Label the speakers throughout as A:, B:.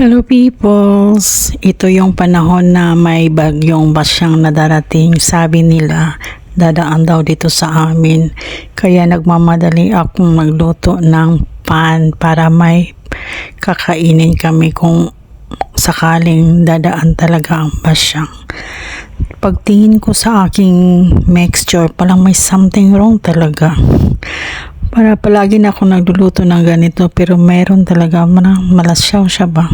A: Hello peoples! Ito yung panahon na may bagyong basyang na darating. Sabi nila, dadaan daw dito sa amin. Kaya nagmamadali akong magluto ng pan para may kakainin kami kung sakaling dadaan talaga ang basyang. Pagtingin ko sa aking mixture, parang may something wrong talaga. Para palagi na ako nagluluto ng ganito, pero meron talaga malasyaw siya ba?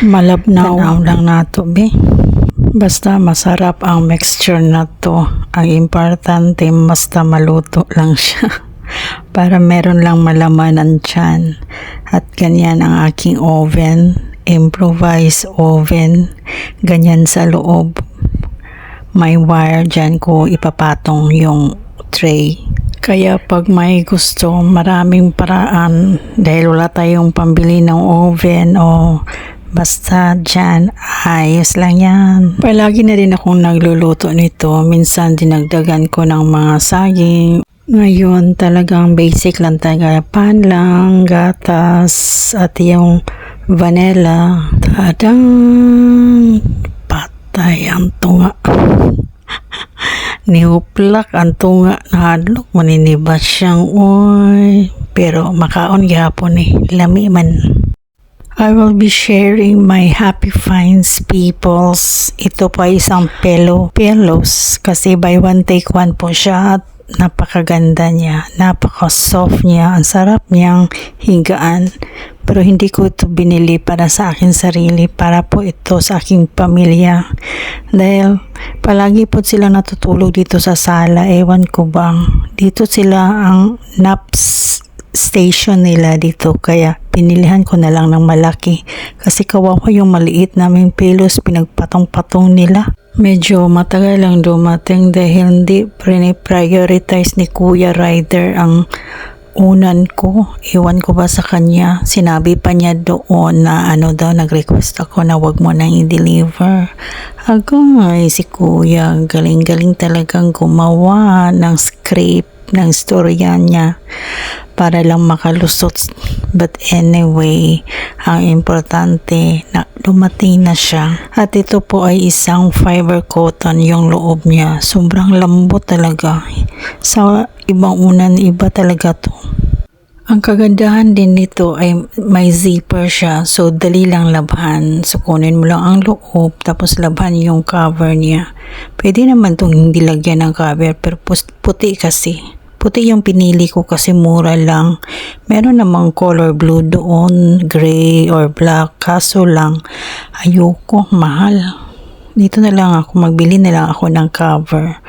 A: Malabnaw lang nato be. Basta masarap ang mixture na to. Ang importante basta maluto lang siya. Para meron lang malaman ang tiyan. At ganyan ang aking oven. Improvised oven. Ganyan sa loob. May wire dyan ko ipapatong yung tray. Kaya pag may gusto, maraming paraan dahil wala tayong pambili ng oven o basta dyan, ayos lang yan. Palagi na rin akong nagluluto nito. Minsan dinagdagan ko ng mga saging. Ngayon talagang basic lang talaga. Pan lang, gatas, at yung vanilla. Tadang! Patay ang tunga. Niuplak ang tunga na hadlok, maniniba siyang oy. Pero makaon gyapon lami man. I will be sharing my happy finds peoples. Ito pa isang pillows kasi buy one take one po siya at napakaganda niya, napaka-soft niya, ang sarap niyang higaan. Pero hindi ko ito binili para sa akin sarili, para po ito sa aking pamilya. Dahil palagi po sila natutulog dito sa sala, ewan ko bang. Dito sila ang naps station nila dito, kaya pinilihan ko na lang ng malaki. Kasi kawawa yung maliit naming pillows, pinagpatong-patong nila. Medyo matagal lang dumating dahil hindi prioritize ni Kuya Ryder ang unan ko. Iwan ko ba sa kanya? Sinabi pa niya doon na nag-request ako na wag mo nang i-deliver. Agay, si Kuya, galing-galing talagang gumawa ng script, ng storya niya para lang makalusot. But anyway, ang importante na dumating na siya. At ito po ay isang fiber cotton yung loob niya. Sobrang lambot talaga. Sa ibang unan, iba talaga to. Ang kagandahan din nito ay may zipper siya. So, dali lang labhan. So, kunin mo lang ang loob, tapos labhan yung cover niya. Pwede naman itong hindi lagyan ng cover, pero puti kasi. Puti yung pinili ko kasi mura lang. Meron namang color blue doon, gray or black. Kaso lang, ayoko, mahal. Dito na lang ako, magbili na lang ako ng cover.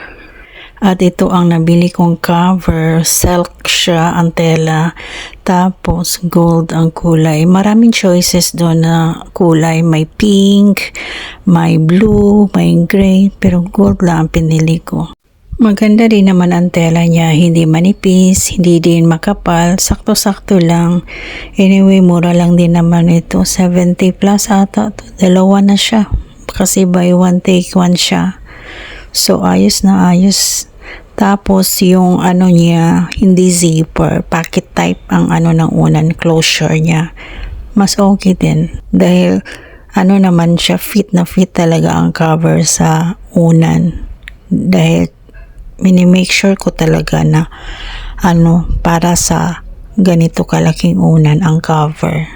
A: At ito ang nabili kong cover, silk siya ang tela, tapos gold ang kulay. Maraming choices doon na kulay, may pink, may blue, may gray, pero gold lang ang pinili ko. Maganda rin naman ang tela niya, hindi manipis, hindi din makapal, sakto-sakto lang. Anyway, mura lang din naman ito, 70 plus ata, dalawa na siya, kasi buy one take one siya. So, ayos na ayos. Tapos, yung niya, hindi zipper. Pocket type ang ng unan, closure niya. Mas okay din. Dahil, naman siya, fit na fit talaga ang cover sa unan. Dahil, minimake sure ko talaga na, para sa ganito kalaking unan ang cover.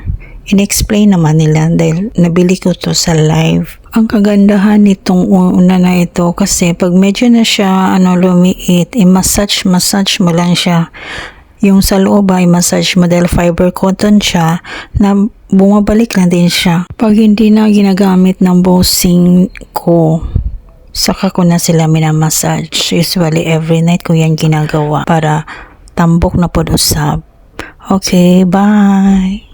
A: In-explain naman nila dahil nabili ko to sa live. Ang kagandahan nitong una na ito kasi pag medyo na siya lumiit, massage mo lang siya. Yung sa loob ay massage mo dahil fiber cotton siya na bumabalik na din siya. Pag hindi na ginagamit ng bossing ko, saka ko na sila minamassage. Usually every night ko yan ginagawa para tambok na po usab. Okay, bye!